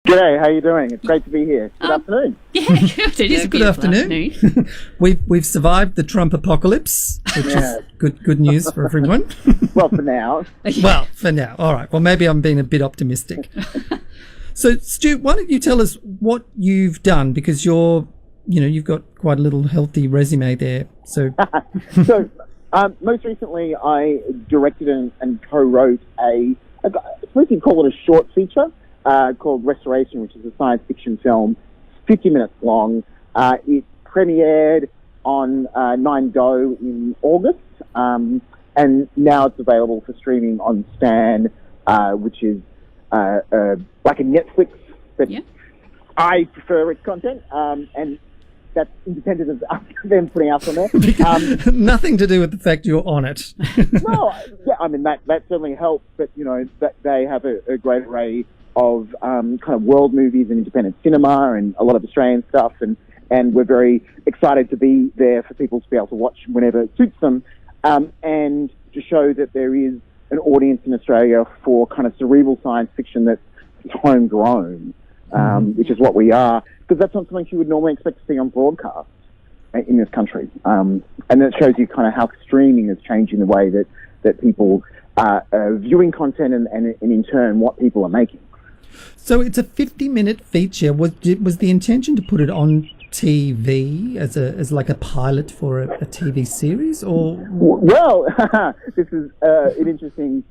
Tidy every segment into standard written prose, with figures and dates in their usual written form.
G'day, how you doing? It's great to be here. Good afternoon. Yeah, good. It is a Good beautiful afternoon. We've survived the Trump apocalypse, which is good news for everyone. Well, for now. Well, for now. All right. Well, maybe I'm being a bit optimistic. So, Stu, why don't you tell us what you've done, because you've got quite a little healthy resume there. So, most recently, I directed and co-wrote I suppose you'd call it a short feature called Restoration, which is a science fiction film, 50 minutes long. It premiered on 9Go in August, and now it's available for streaming on Stan, which is like a Netflix, but I prefer its content, and that's independent of them putting us on there. Nothing to do with the fact you're on it. No, yeah, I mean, that certainly helps, but, that they have a great array of kind of world movies and independent cinema and a lot of Australian stuff, and we're very excited to be there for people to be able to watch whenever it suits them, and to show that there is an audience in Australia for kind of cerebral science fiction that's homegrown, which is what we are, because that's not something you would normally expect to see on broadcast in this country. And that shows you kind of how streaming is changing the way that people are viewing content and in turn what people are making. So it's a 50-minute feature. Was the intention to put it on TV as like a pilot for a TV series, or? Well, this is an interesting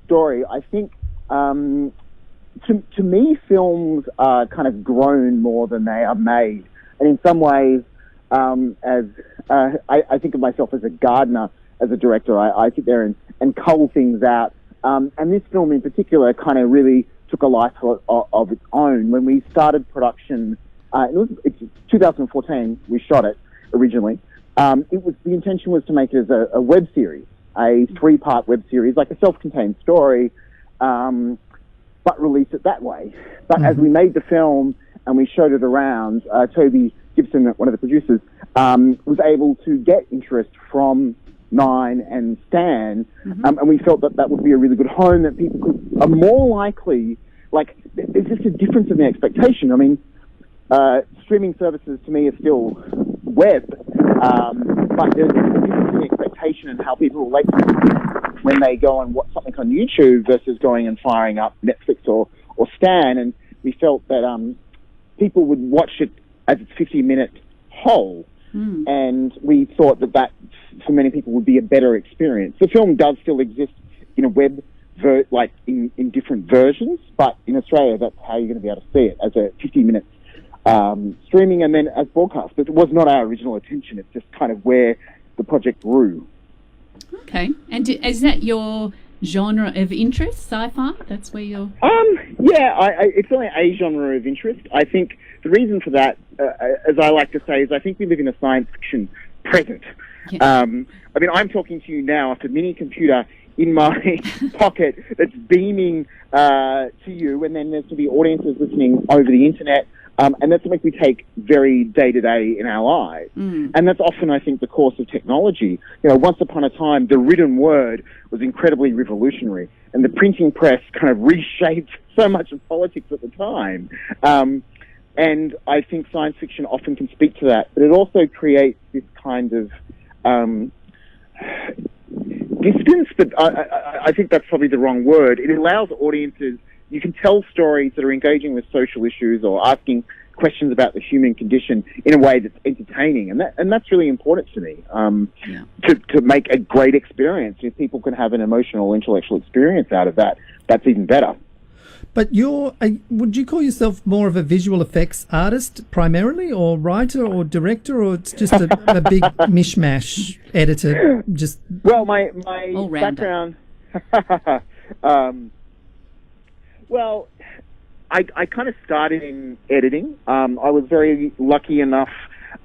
story. I think to me, films are kind of grown more than they are made, and in some ways, as I think of myself as a gardener, as a director, I sit there and cull things out, and this film in particular kind of really took a life of its own. When we started production, it's 2014, we shot it originally. The intention was to make it as a web series, a 3-part web series, like a self-contained story, but release it that way. But as we made the film and we showed it around, Toby Gibson, one of the producers, was able to get interest from Nine and Stan, and we felt that would be a really good home, that people are more likely, like, there's just a difference in the expectation. I mean, streaming services to me are still web, but there's a difference in the expectation and how people relate to it when they go and watch something on YouTube versus going and firing up Netflix or Stan, and we felt that people would watch it as its 50-minute whole, and we thought that for many people would be a better experience. The film does still exist in a web, in different versions, but in Australia, that's how you're going to be able to see it, as a 50-minute streaming and then as broadcast. But it was not our original intention. It's just kind of where the project grew. Okay. And is that your genre of interest, sci-fi? That's where you're... It's only a genre of interest. I think the reason for that, as I like to say, is I think we live in a science fiction present. Yeah. I mean, I'm talking to you now off a mini computer in my pocket that's beaming to you, and then there's going to be audiences listening over the internet, and that's something we take very day-to-day in our lives. And that's often, I think, the course of technology. Once upon a time, the written word was incredibly revolutionary, and the printing press kind of reshaped so much of politics at the time. And I think science fiction often can speak to that, but it also creates this kind of distance, but I think that's probably the wrong word. It allows audiences, you can tell stories that are engaging with social issues or asking questions about the human condition in a way that's entertaining, and that's really important to me, to make a great experience. If people can have an emotional, intellectual experience out of that, that's even better. But would you call yourself more of a visual effects artist primarily, or writer or director, or it's just a big mishmash editor? Well, my background... well, I kind of started in editing. I was very lucky enough,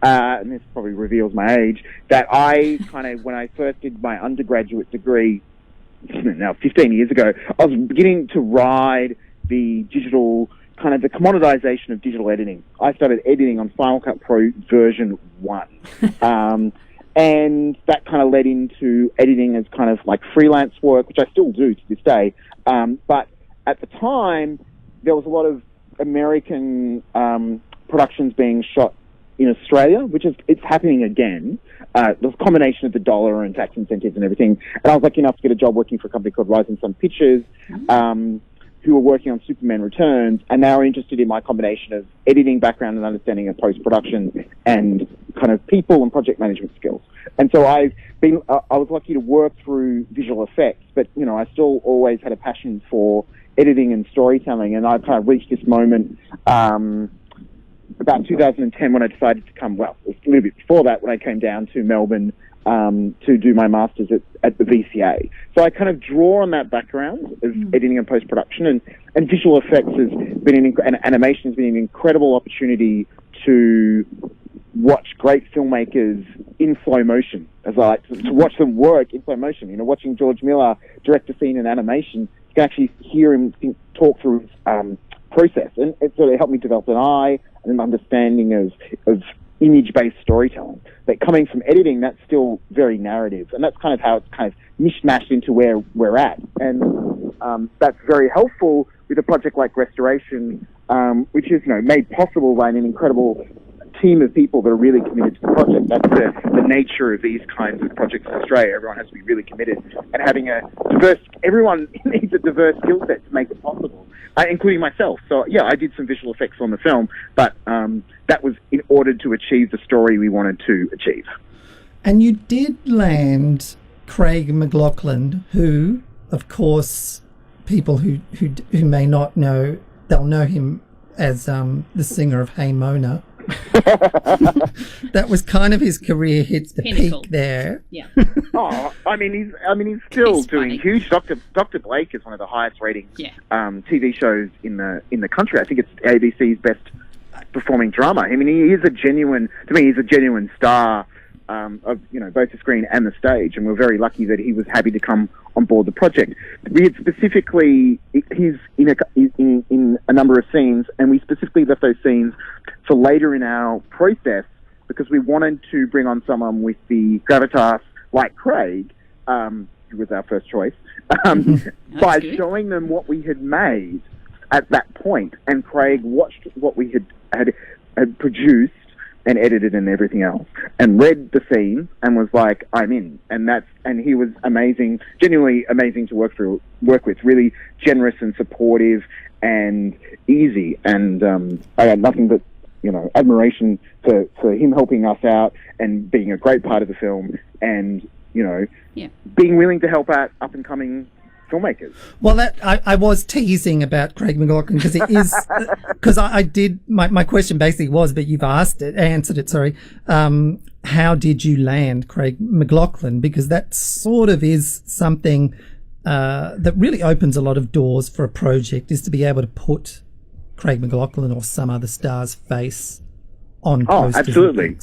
and this probably reveals my age, that I kind of, when I first did my undergraduate degree, now 15 years ago, I was beginning to ride the digital, kind of the commoditization of digital editing. I started editing on Final Cut Pro version 1. And that kind of led into editing as kind of like freelance work, which I still do to this day. But at the time, there was a lot of American productions being shot in Australia, which is it's happening again. The combination of the dollar and tax incentives and everything. And I was lucky enough to get a job working for a company called Rising Sun Pictures, who were working on Superman Returns, and they were interested in my combination of editing background and understanding of post-production and kind of people and project management skills. And so I was lucky to work through visual effects, but, you know, I still always had a passion for editing and storytelling, and I kind of reached this moment about 2010 when I decided to come, well, a little bit before that, when I came down to Melbourne to do my master's at the VCA. So I kind of draw on that background of editing and post-production, and visual effects has been and animation has been an incredible opportunity to watch great filmmakers in slow motion, as I like to watch them work in slow motion. You know, watching George Miller direct a scene in animation, you can actually hear him talk through his process, and it sort of helped me develop an eye and an understanding of image-based storytelling. But coming from editing, that's still very narrative, and that's kind of how it's kind of mishmashed into where we're at. And that's very helpful with a project like Restoration, which is, you know, made possible by an incredible team of people that are really committed to the project. That's the nature of these kinds of projects in Australia. Everyone has to be really committed, and having everyone needs a diverse skill set to make it possible, including myself. So yeah, I did some visual effects on the film, but that was in order to achieve the story we wanted to achieve. And you did land Craig McLachlan, who, of course, people who may not know, they'll know him as the singer of Hey Mona. That was kind of his career hits the Pinnacle. peak there. Yeah. Oh, I mean, he's still He's doing funny. huge. Dr. Blake is one of the highest rating Yeah. TV shows in the country. I think it's ABC's best performing drama. I mean, he's a genuine star of, you know, both the screen and the stage, and we're very lucky that he was happy to come on board the project. We had specifically, he's in a number of scenes, and we specifically left those scenes for later in our process because we wanted to bring on someone with the gravitas like Craig, who was our first choice, by good. showing them what we had made at that point. And Craig watched what we had produced and edited and everything else, and read the scene and was like, I'm in. And he was amazing, genuinely amazing to work with, really generous and supportive and easy. And I had nothing but, you know, admiration for him helping us out and being a great part of the film, and, you know, being willing to help out up and coming filmmakers. Well, that I was teasing about Craig McLachlan because it is because I did my question basically was, but you've answered it. Sorry, how did you land Craig McLachlan? Because that sort of is something that really opens a lot of doors for a project, is to be able to put Craig McLachlan or some other star's face on posters. Absolutely.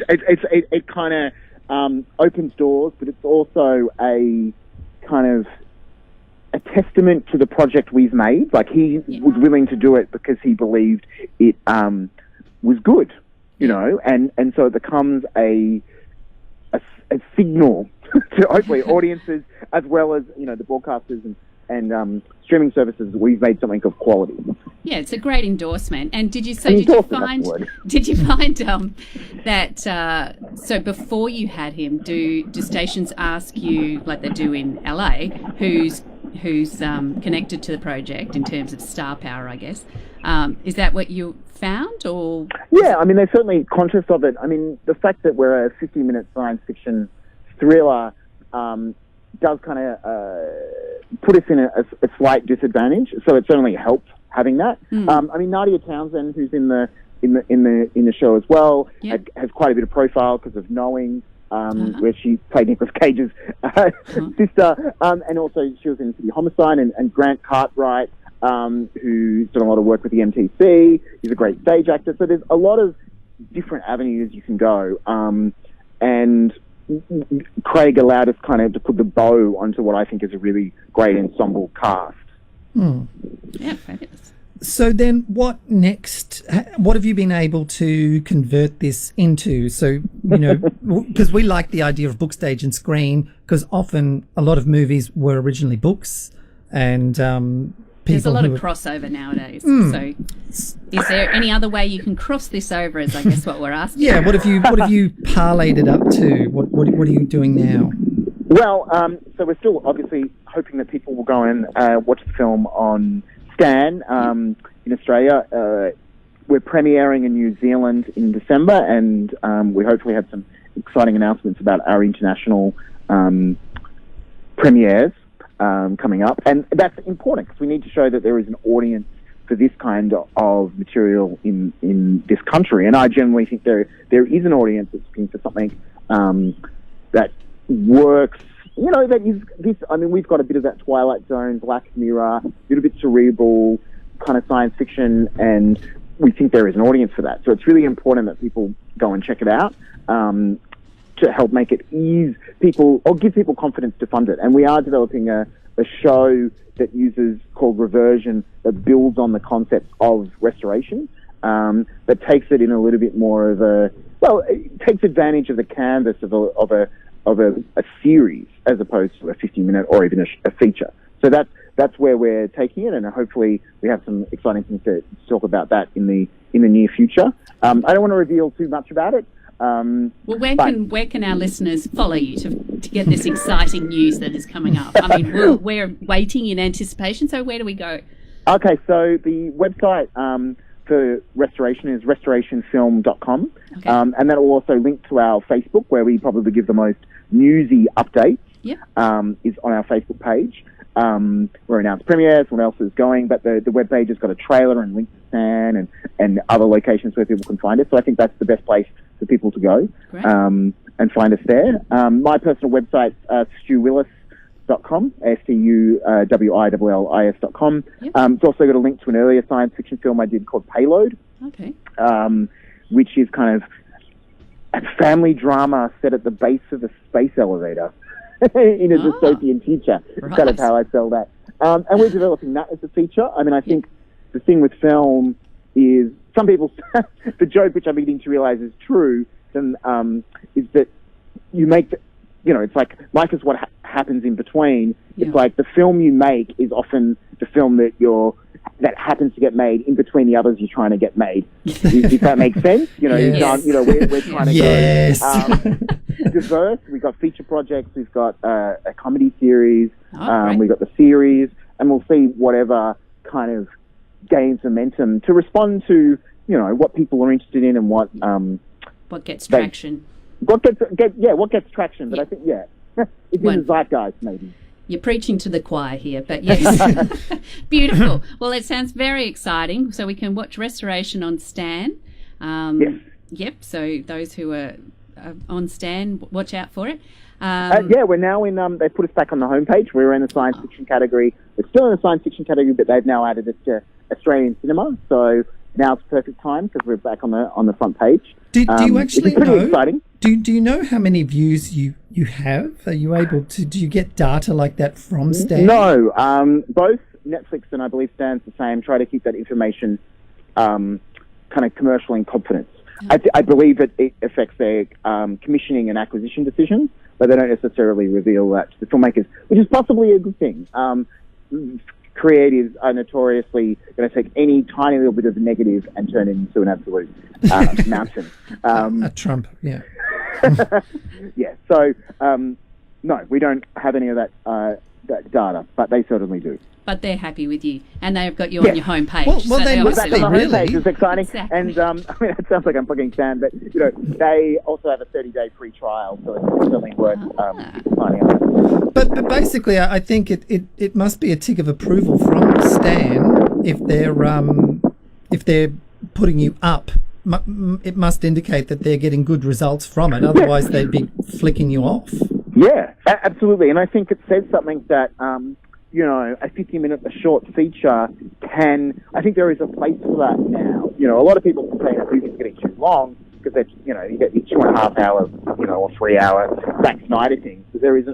It kind of opens doors, but it's also a kind of a testament to the project we've made. Like, he was willing to do it because he believed it was good, you know, and so it becomes a signal to hopefully audiences as well as, you know, the broadcasters and streaming services that we've made something of quality. Yeah, it's a great endorsement. And did you Endorsement, did you find that so before you had him, do stations ask you, like they do in LA, who's connected to the project in terms of star power, I guess? Is that what you found, or? Yeah, I mean, they're certainly conscious of it. I mean, the fact that we're a 50-minute science fiction thriller does kind of put us in a slight disadvantage. So it certainly helps having that. I mean, Nadia Townsend, who's in the show as well, has quite a bit of profile because of Knowing, where she played Nicolas Cage's sister, and also she was in City Homicide, and Grant Cartwright, who's done a lot of work with the MTC. He's a great stage actor. So there's a lot of different avenues you can go, and Craig allowed us kind of to put the bow onto what I think is a really great ensemble cast. Yeah, fabulous. So then what next? What have you been able to convert this into? So, you know, because we like the idea of book, stage and screen, because often a lot of movies were originally books, and There's a lot of who crossover nowadays. So is there any other way you can cross this over, is I guess what we're asking? Yeah, what have you parlayed it up to? What are you doing now? Well, so we're still obviously hoping that people will go and watch the film on Stan in Australia. We're premiering in New Zealand in December, and we hopefully have some exciting announcements about our international premieres coming up. And that's important because we need to show that there is an audience for this kind of material in this country. And I generally think there is an audience that's looking for something that works, that is this. I mean, we've got a bit of that Twilight Zone, Black Mirror, a little bit cerebral kind of science fiction, and we think there is an audience for that. So it's really important that people go and check it out to help make it ease people or give people confidence to fund it. And we are developing a show that uses called Reversion that builds on the concept of restoration, but takes it in a little bit more of it takes advantage of the canvas of a series as opposed to a 50-minute or even a feature. So that's where we're taking it, and hopefully we have some exciting things to talk about that in the near future. I don't want to reveal too much about it. Well, where can our listeners follow you to get this exciting news that is coming up? I mean, we're waiting in anticipation. So where do we go? Okay, so the website for Restoration is restorationfilm.com, Okay. And that will also link to our Facebook, where we probably give the most newsy updates. Yep. Is on our Facebook page. We're announced premieres, what else is going, but the webpage has got a trailer and links to Stan and other locations where people can find us. So I think that's the best place for people to go and find us there. My personal website, StuWillis.com, StuWillis.com. Yep. It's also got a link to an earlier science fiction film I did called Payload, Okay. which is kind of a family drama set at the base of a space elevator in a dystopian future. Right. Kind of how I sell that. And we're developing that as a feature. I mean, I think the thing with film is some people, the joke which I'm beginning to realize is true, then, is that you make, it's like life is what happens in between. Yeah. It's like the film you make is often the film that happens to get made in between the others you're trying to get made. If that makes sense, Yes. we're trying to Yes. go diverse. We've got feature projects. We've got a comedy series. Great. We've got the series, and we'll see whatever kind of gains momentum to respond to what people are interested in and what gets traction. What gets traction. But I think it's in the zeitgeist maybe. You're preaching to the choir here, but yes. Beautiful. Well, it sounds very exciting. So we can watch Restoration on Stan. Yes. Yep. So those who are on Stan, watch out for it. We're now in. They put us back on the homepage. We were in the science fiction category. We're still in the science fiction category, but they've now added us to Australian cinema. So now it's perfect time because we're back on the front page. Do you actually pretty know? Exciting. Do you know how many views you have? Are you able to? Do you get data like that from Stan? No. Both Netflix and I believe Stan's the same. Try to keep that information kind of commercial in confidence. I believe that it affects their commissioning and acquisition decisions, but they don't necessarily reveal that to the filmmakers, which is possibly a good thing. Creatives are notoriously going to take any tiny little bit of negative and turn it into an absolute mountain. A Trump, yeah. Yeah, so no, we don't have any of that data, but they certainly do. But they're happy with you, and they've got you on your homepage. Well, so they must Back be, on the really. homepage is exciting, Exactly. and I mean that sounds like I'm plugging Stan, but they also have a 30-day free trial, so it's certainly worth signing up. But basically, I think it must be a tick of approval from Stan if they're putting you up. It must indicate that they're getting good results from it. Otherwise, they'd be flicking you off. Yeah, absolutely, and I think it says something that a 50-minute, a short feature can. I think there is a place for that now. A lot of people complain that movies are getting too long because you get your 2.5 hours, or 3 hour Zack Snyder things. But there is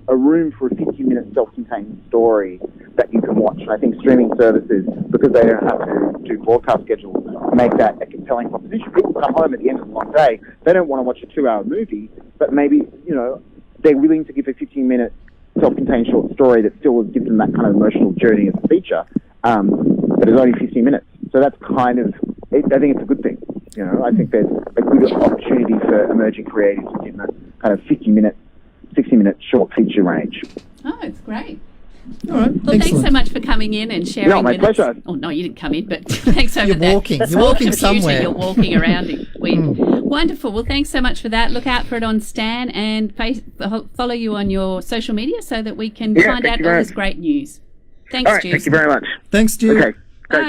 a room for a 50-minute self-contained story that you can watch. And I think streaming services, because they don't have to do broadcast schedules, make that a compelling proposition. People come home at the end of a long day. They don't want to watch a 2-hour movie, but maybe they're willing to give a 15-minute self-contained short story that still gives them that kind of emotional journey as a feature. but it's only 50 minutes. So that's kind of, I think it's a good thing. You know, I think there's a good opportunity for emerging creatives in the kind of 50-minute, 60-minute short feature range. Oh, it's great. All right. Well, Excellent. thanks so much for coming in and sharing No, my with pleasure. us. Oh, no, you didn't come in, but thanks over You're that. walking. That's You're walking computer somewhere. You're walking around it. Wonderful. Well, thanks so much for that. Look out for it on Stan and follow you on your social media so that we can find out all this great news. Thanks, All right, Stu. thank you very much. Thanks, Stu. Okay, great. Bye.